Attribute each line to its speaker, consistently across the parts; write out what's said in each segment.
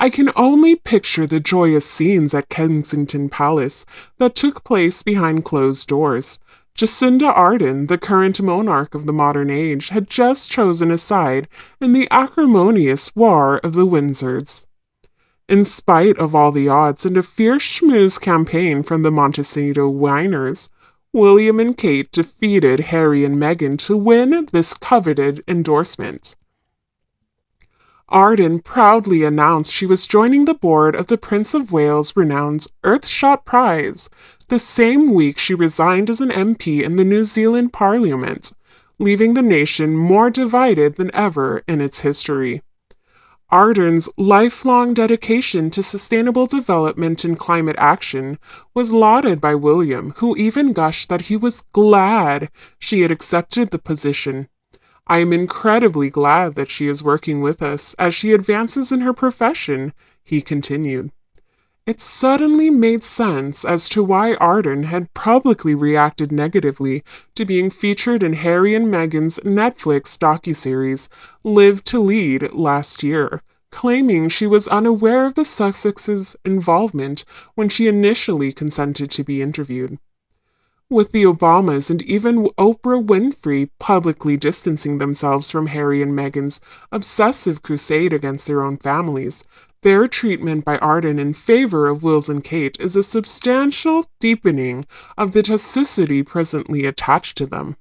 Speaker 1: I can only picture the joyous scenes at Kensington Palace that took place behind closed doors. Jacinda Ardern, the current monarch of the modern age, had just chosen a side in the acrimonious War of the Windsors. In spite of all the odds and a fierce schmooze campaign from the Montecito whiners, William and Kate defeated Harry and Meghan to win this coveted endorsement. Ardern proudly announced she was joining the board of the Prince of Wales' renowned Earthshot Prize the same week she resigned as an MP in the New Zealand Parliament, leaving the nation more divided than ever in its history. Ardern's lifelong dedication to sustainable development and climate action was lauded by William, who even gushed that he was glad she had accepted the position. I am incredibly glad that she is working with us as she advances in her profession, he continued. It suddenly made sense as to why Ardern had publicly reacted negatively to being featured in Harry and Meghan's Netflix docuseries Live to Lead last year, claiming she was unaware of the Sussex's involvement when she initially consented to be interviewed. With the Obamas and even Oprah Winfrey publicly distancing themselves from Harry and Meghan's obsessive crusade against their own families, their treatment by Ardern in favor of Wills and Kate is a substantial deepening of the toxicity presently attached to them.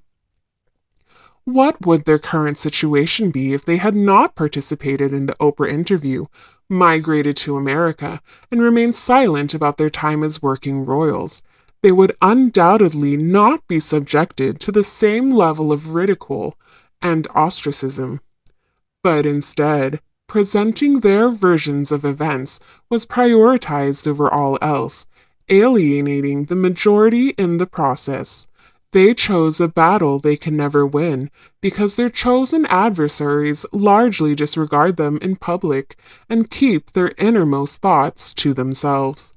Speaker 1: What would their current situation be if they had not participated in the Oprah interview, migrated to America, and remained silent about their time as working royals? They would undoubtedly not be subjected to the same level of ridicule and ostracism. But instead, presenting their versions of events was prioritized over all else, alienating the majority in the process. They chose a battle they can never win because their chosen adversaries largely disregard them in public and keep their innermost thoughts to themselves.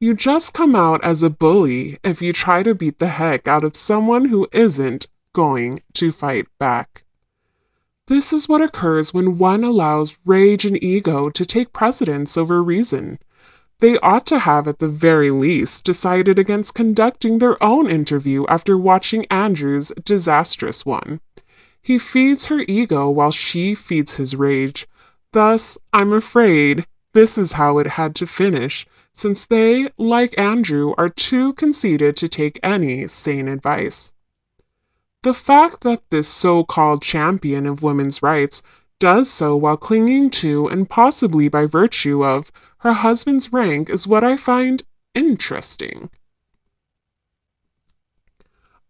Speaker 1: You just come out as a bully if you try to beat the heck out of someone who isn't going to fight back. This is what occurs when one allows rage and ego to take precedence over reason. They ought to have, at the very least, decided against conducting their own interview after watching Andrew's disastrous one. He feeds her ego while she feeds his rage. Thus, I'm afraid, this is how it had to finish, since they, like Andrew, are too conceited to take any sane advice. The fact that this so-called champion of women's rights does so while clinging to and possibly by virtue of her husband's rank is what I find interesting.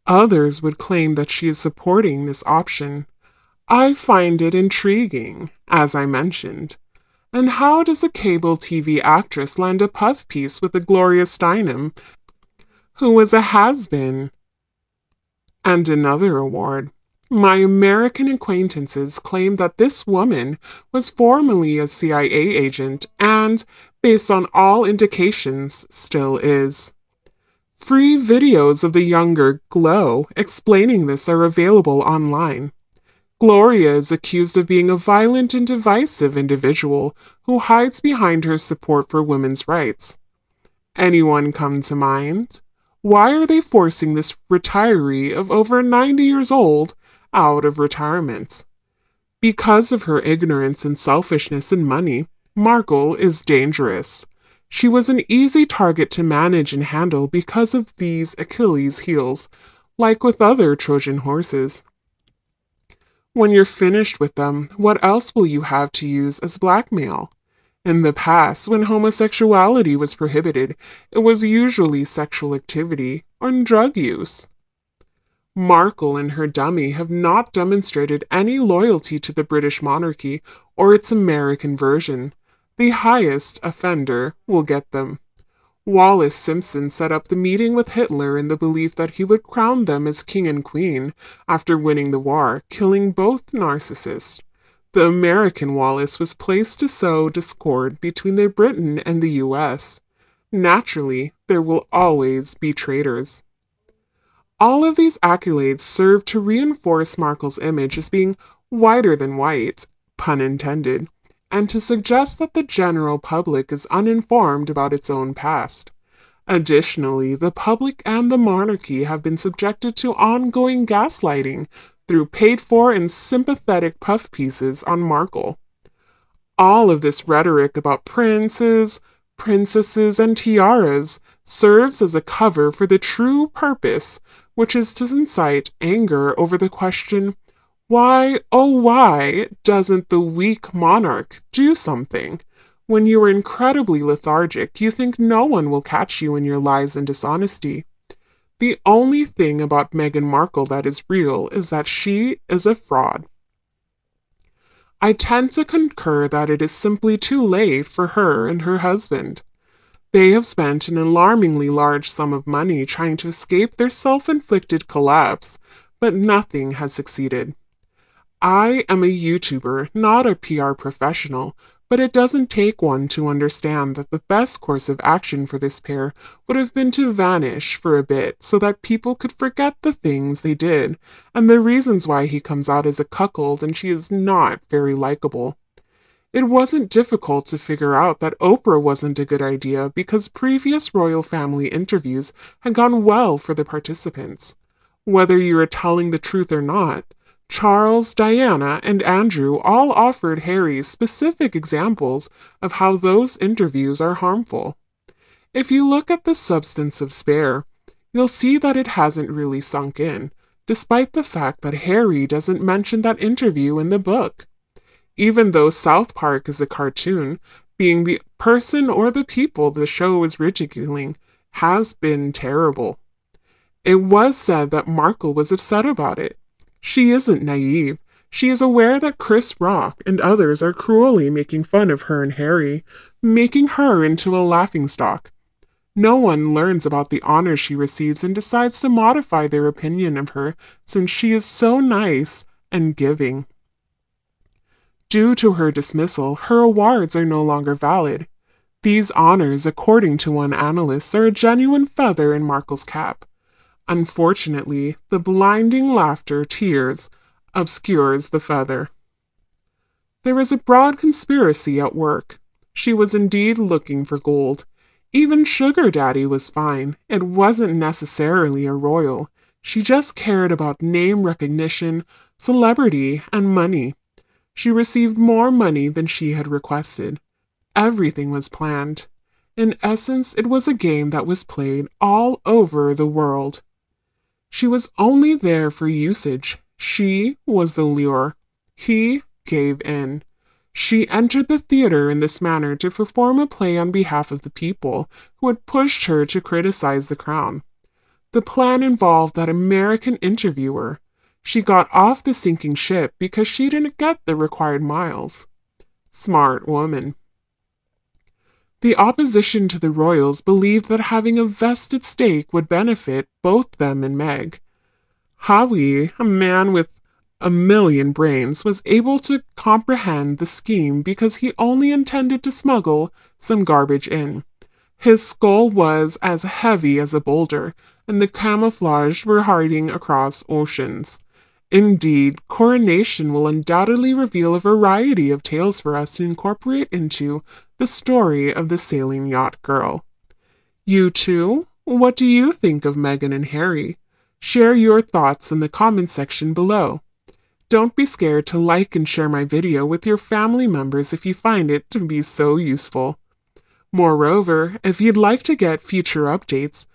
Speaker 1: Others would claim that she is supporting this option. I find it intriguing, as I mentioned. And how does a cable TV actress land a puff piece with a Gloria Steinem, who was a has-been? And another award. My American acquaintances claim that this woman was formerly a CIA agent and, based on all indications, still is. Free videos of the younger Glow explaining this are available online. Gloria is accused of being a violent and divisive individual who hides behind her support for women's rights. Anyone come to mind? Why are they forcing this retiree of over 90 years old out of retirement? Because of her ignorance and selfishness and money, Markle is dangerous. She was an easy target to manage and handle because of these Achilles' heels, like with other Trojan horses. When you're finished with them, what else will you have to use as blackmail? In the past, when homosexuality was prohibited, it was usually sexual activity or drug use. Markle and her dummy have not demonstrated any loyalty to the British monarchy or its American version. The highest offender will get them. Wallace Simpson set up the meeting with Hitler in the belief that he would crown them as king and queen after winning the war, killing both narcissists. The American Wallace was placed to sow discord between Britain and the US. Naturally, there will always be traitors. All of these accolades serve to reinforce Markle's image as being whiter than white, pun intended. and to suggest that the general public is uninformed about its own past. Additionally, the public and the monarchy have been subjected to ongoing gaslighting through paid for and sympathetic puff pieces on Markle. All of this rhetoric about princes, princesses, and tiaras serves as a cover for the true purpose, which is to incite anger over the question, why, oh why, doesn't the weak monarch do something? When you are incredibly lethargic, you think no one will catch you in your lies and dishonesty. The only thing about Meghan Markle that is real is that she is a fraud. I tend to concur that it is simply too late for her and her husband. They have spent an alarmingly large sum of money trying to escape their self-inflicted collapse, but nothing has succeeded. I am a YouTuber, not a PR professional, but it doesn't take one to understand that the best course of action for this pair would have been to vanish for a bit so that people could forget the things they did and the reasons why he comes out as a cuckold and she is not very likable. It wasn't difficult to figure out that Oprah wasn't a good idea because previous royal family interviews had gone well for the participants. Whether you are telling the truth or not, Charles, Diana, and Andrew all offered Harry specific examples of how those interviews are harmful. If you look at the substance of Spare, you'll see that it hasn't really sunk in, despite the fact that Harry doesn't mention that interview in the book. Even though South Park is a cartoon, being the person or the people the show is ridiculing has been terrible. It was said that Markle was upset about it. She isn't naive. She is aware that Chris Rock and others are cruelly making fun of her and Harry, making her into a laughingstock. No one learns about the honor she receives and decides to modify their opinion of her since she is so nice and giving. Due to her dismissal, her awards are no longer valid. These honors, according to one analyst, are a genuine feather in Markle's cap. Unfortunately, the blinding laughter tears obscures the feather. There is a broad conspiracy at work. She was indeed looking for gold. Even Sugar Daddy was fine. It wasn't necessarily a royal. She just cared about name recognition, celebrity, and money. She received more money than she had requested. Everything was planned. In essence, it was a game that was played all over the world. She was only there for usage. She was the lure. He gave in. She entered the theater in this manner to perform a play on behalf of the people who had pushed her to criticize the crown. The plan involved that American interviewer. She got off the sinking ship because she didn't get the required miles. Smart woman. The opposition to the royals believed that having a vested stake would benefit both them and Meg. Howie, a man with a million brains, was able to comprehend the scheme because he only intended to smuggle some garbage in. His skull was as heavy as a boulder, and the camouflage were hiding across oceans. Indeed, Coronation will undoubtedly reveal a variety of tales for us to incorporate into the story of the sailing yacht girl. You too? What do you think of Meghan and Harry? Share your thoughts in the comment section below. Don't be scared to like and share my video with your family members if you find it to be so useful. Moreover, if you'd like to get future updates,